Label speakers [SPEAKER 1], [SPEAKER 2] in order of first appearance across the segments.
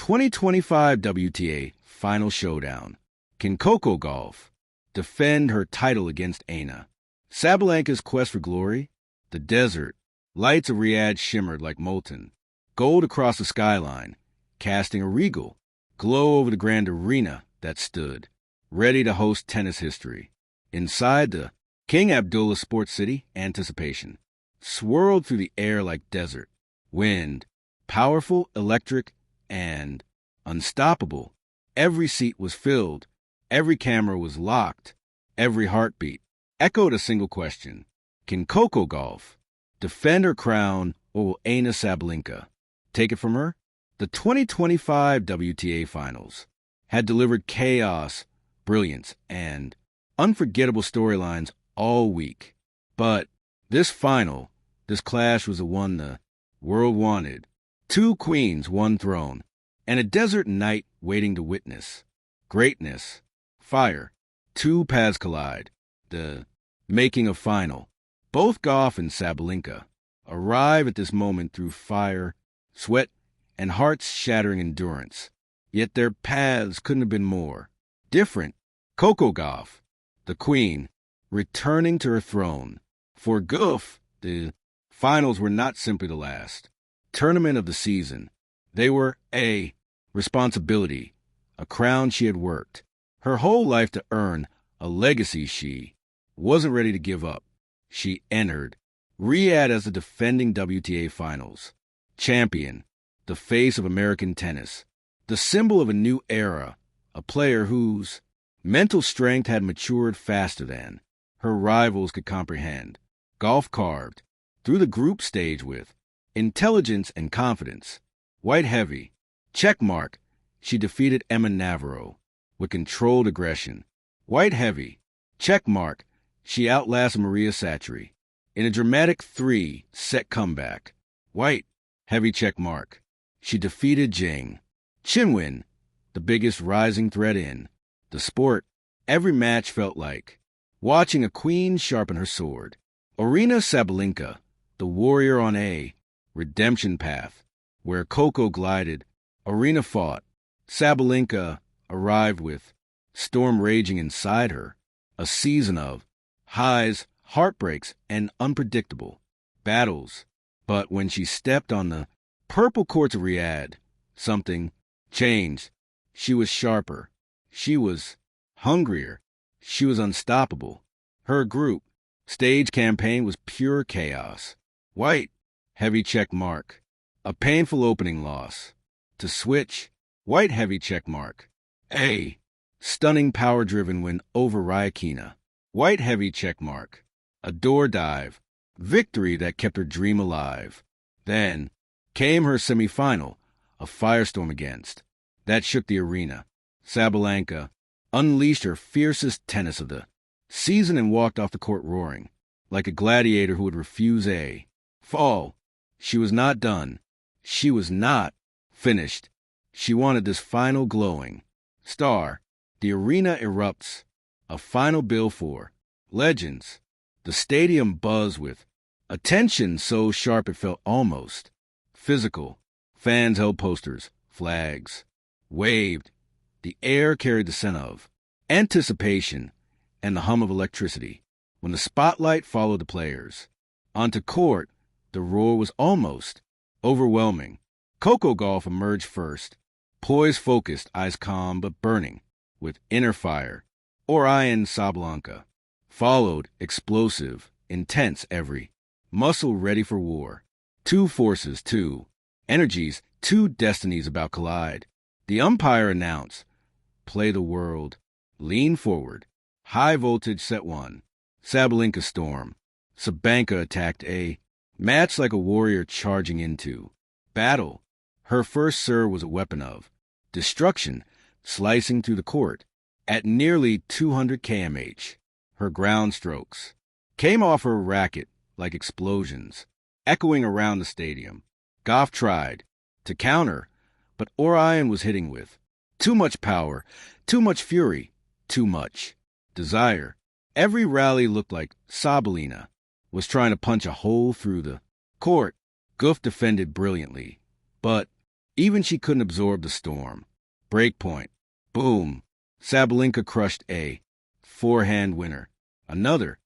[SPEAKER 1] 2025 WTA Final Showdown. Can Coco Gauff defend her title against Aryna Sabalenka's quest for glory? The desert, lights of Riyadh shimmered like molten gold across the skyline, casting a regal glow over the grand arena that stood, ready to host tennis history. Inside the King Abdullah Sports City, anticipation swirled through the air like desert wind, powerful, electric, and unstoppable. Every seat was filled, every camera was locked, every heartbeat echoed a single question. Can Coco Gauff defend her crown, or will Aryna Sabalenka take it from her? The 2025 WTA Finals had delivered chaos, brilliance, and unforgettable storylines all week. But this clash was the one the world wanted. Two queens, one throne, and a desert night waiting to witness. Greatness, fire, two paths collide. The making of final. Both Gauff and Sabalenka arrive at this moment through fire, sweat, and heart-shattering endurance. Yet their paths couldn't have been more different. Coco Gauff, the queen, returning to her throne. For Gauff, the finals were not simply the last tournament of the season. They were a responsibility, a crown she had worked her whole life to earn, a legacy she wasn't ready to give up. She entered Riyadh as the defending WTA Finals champion, the face of American tennis, the symbol of a new era, a player whose mental strength had matured faster than her rivals could comprehend. Gauff carved through the group stage with intelligence and confidence. White heavy, check mark, she defeated Emma Navarro with controlled aggression. White heavy, check mark, she outlasted Maria Sakkari in a dramatic 3-set comeback. White heavy check mark, she defeated Jing Chinwin, the biggest rising threat in the sport. Every match felt like watching a queen sharpen her sword. Aryna Sabalenka, the warrior on a redemption path, where Coco glided, Aryna fought. Sabalenka arrived with storm raging inside her, a season of highs, heartbreaks, and unpredictable battles. But when she stepped on the purple courts of Riyadh, something changed. She was sharper. She was hungrier. She was unstoppable. Her group stage campaign was pure chaos. White, heavy check mark. A painful opening loss. To switch, white heavy check mark. A stunning power-driven win over Rykina. White heavy check mark. A door dive. Victory that kept her dream alive. Then came her semifinal, a firestorm against that shook the arena. Sabalenka unleashed her fiercest tennis of the season and walked off the court roaring, like a gladiator who would refuse a fall. She was not done. She was not finished. She wanted this final glowing star. The arena erupts, a final bill for legends. The stadium buzzed with attention so sharp it felt almost physical. Fans held posters, flags, waved. The air carried the scent of anticipation and the hum of electricity. When the spotlight followed the players onto court, the roar was almost overwhelming. Coco Gauff emerged first, poised, focused, eyes calm but burning with inner fire. Aryna Sabalenka followed, explosive, intense, every muscle ready for war. Two forces, two energies, two destinies about collide. The umpire announced, "Play the world. Lean forward. High voltage set one." Sabalenka storm. Sabalenka attacked a match like a warrior charging into battle. Her first serve was a weapon of destruction, slicing through the court at nearly 200 km/h. Her ground strokes came off her racket like explosions, echoing around the stadium. Gauff tried to counter, but Aryna was hitting with too much power, too much fury, too much desire. Every rally looked like Sabalenka was trying to punch a hole through the court. Gauff defended brilliantly, but Even she couldn't absorb the storm. Break point. Boom. Sabalenka crushed A. Forehand winner. Another.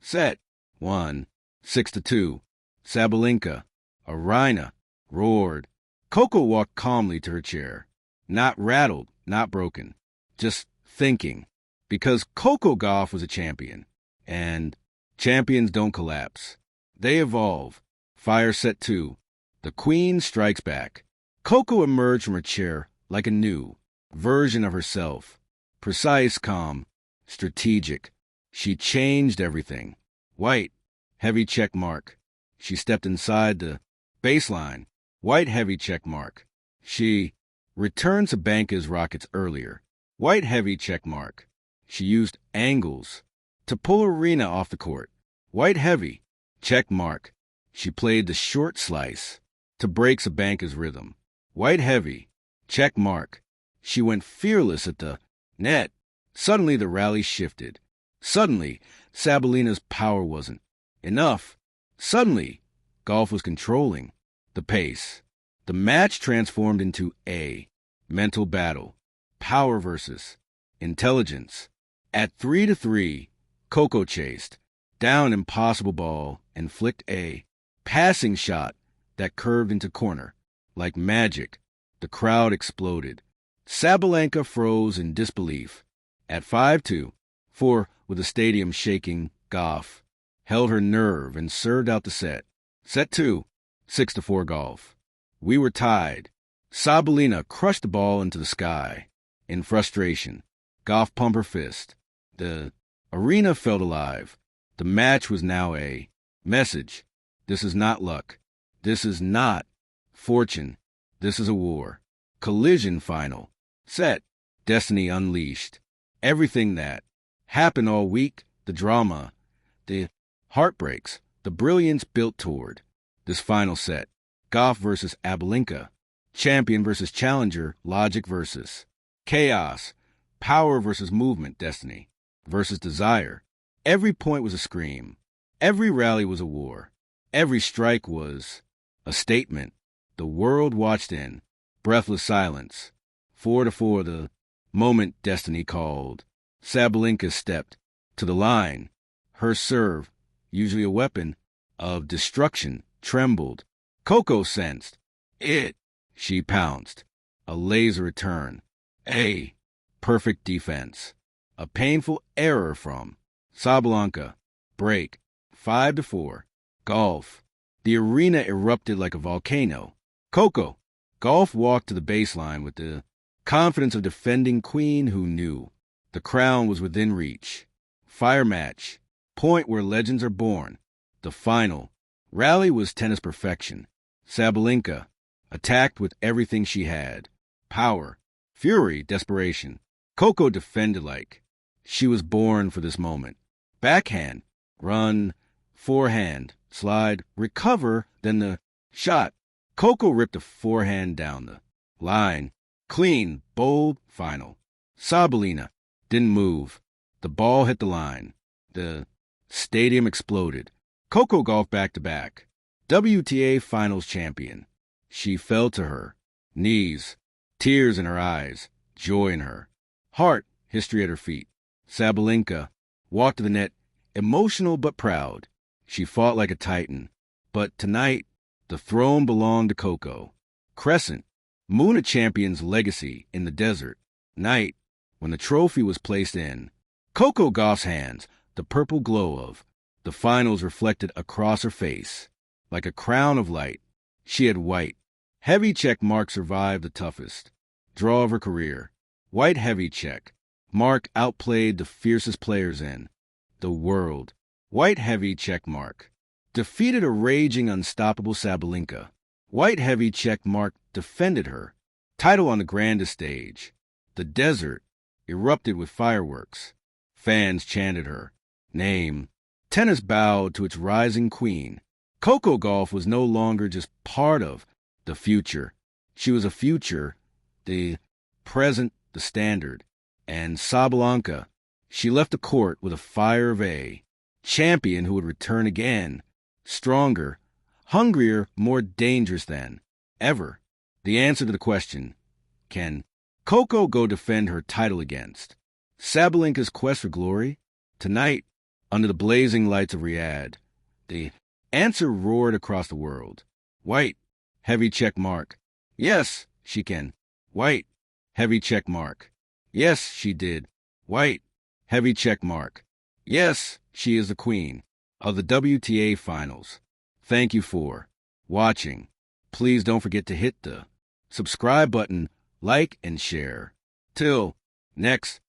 [SPEAKER 1] Set. 1. 6-2. Sabalenka. Aryna. Roared. Coco walked calmly to her chair. Not rattled, not broken. Just thinking. Because Coco Gauff was a champion. And champions don't collapse. They evolve. Fire set 2. The queen strikes back. Coco emerged from her chair like a new version of herself. Precise, calm, strategic. She changed everything. White, heavy check mark. She stepped inside the baseline. White, heavy check mark. She returned Sabalenka's rockets earlier. White, heavy check mark. She used angles to pull Aryna off the court. White, heavy check mark. She played the short slice to break Sabalenka's rhythm. White, heavy check mark. She went fearless at the net. Suddenly the rally shifted. Suddenly, Sabalenka's power wasn't enough. Suddenly, Gauff was controlling the pace. The match transformed into a mental battle. Power versus intelligence. At 3-3, Coco chased down impossible ball and flicked a passing shot that curved into corner. Like magic, the crowd exploded. Sabalenka froze in disbelief. At 5-2, with the stadium shaking, Gauff held her nerve and served out the set. Set 2, 6-4 Gauff. We were tied. Sabalenka crushed the ball into the sky. In frustration, Gauff pumped her fist. The arena felt alive. The match was now a message. This is not luck. This is not fortune. This is a war. Collision final. Set. Destiny unleashed. Everything that happened all week, the drama, the heartbreaks, the brilliance built toward this final set. Gauff versus Sabalenka. Champion versus challenger, logic versus chaos. Power versus movement, destiny versus desire. Every point was a scream. Every rally was a war. Every strike was a statement. The world watched in breathless silence. 4-4, the moment destiny called. Sabalenka stepped to the line. Her serve, usually a weapon of destruction, trembled. Coco sensed it. She pounced. A laser return. A perfect defense. A painful error from Sabalenka. Break. 5-4. Gauff. The arena erupted like a volcano. Coco. Gauff walked to the baseline with the confidence of defending queen who knew the crown was within reach. Fire match. Point where legends are born. The final. Rally was tennis perfection. Sabalenka attacked with everything she had. Power, fury, desperation. Coco defended like she was born for this moment. Backhand, run, forehand, slide, recover, then the shot. Coco ripped a forehand down the line. Clean, bold, final. Sabalenka didn't move. The ball hit the line. The stadium exploded. Coco Gauff back-to-back. WTA Finals champion. She fell to her knees, tears in her eyes, joy in her heart, history at her feet. Sabalenka walked to the net, emotional but proud. She fought like a titan. But tonight, the throne belonged to Coco. Crescent, moon a champion's legacy in the desert. Night, when the trophy was placed in Coco Gauff's hands, the purple glow of the finals reflected across her face. Like a crown of light, she had white. Heavy check mark survived the toughest draw of her career. White heavy check mark outplayed the fiercest players in the world. White heavy check mark defeated a raging, unstoppable Sabalenka. White heavy check mark defended her title on the grandest stage. The desert erupted with fireworks. Fans chanted her name. Tennis bowed to its rising queen. Coco Gauff was no longer just part of the future. She was a future, the present, the standard. And Sabalenka, she left the court with a fire of a champion who would return again, stronger, hungrier, more dangerous than ever. The answer to the question, can Coco go defend her title against Sabalenka's quest for glory? Tonight, under the blazing lights of Riyadh, the answer roared across the world. White, heavy check mark. Yes, she can. White, heavy check mark. Yes, she did. White, heavy check mark. Yes, she is the queen of the WTA finals. Thank you for watching. Please don't forget to hit the subscribe button, like, and share. Till next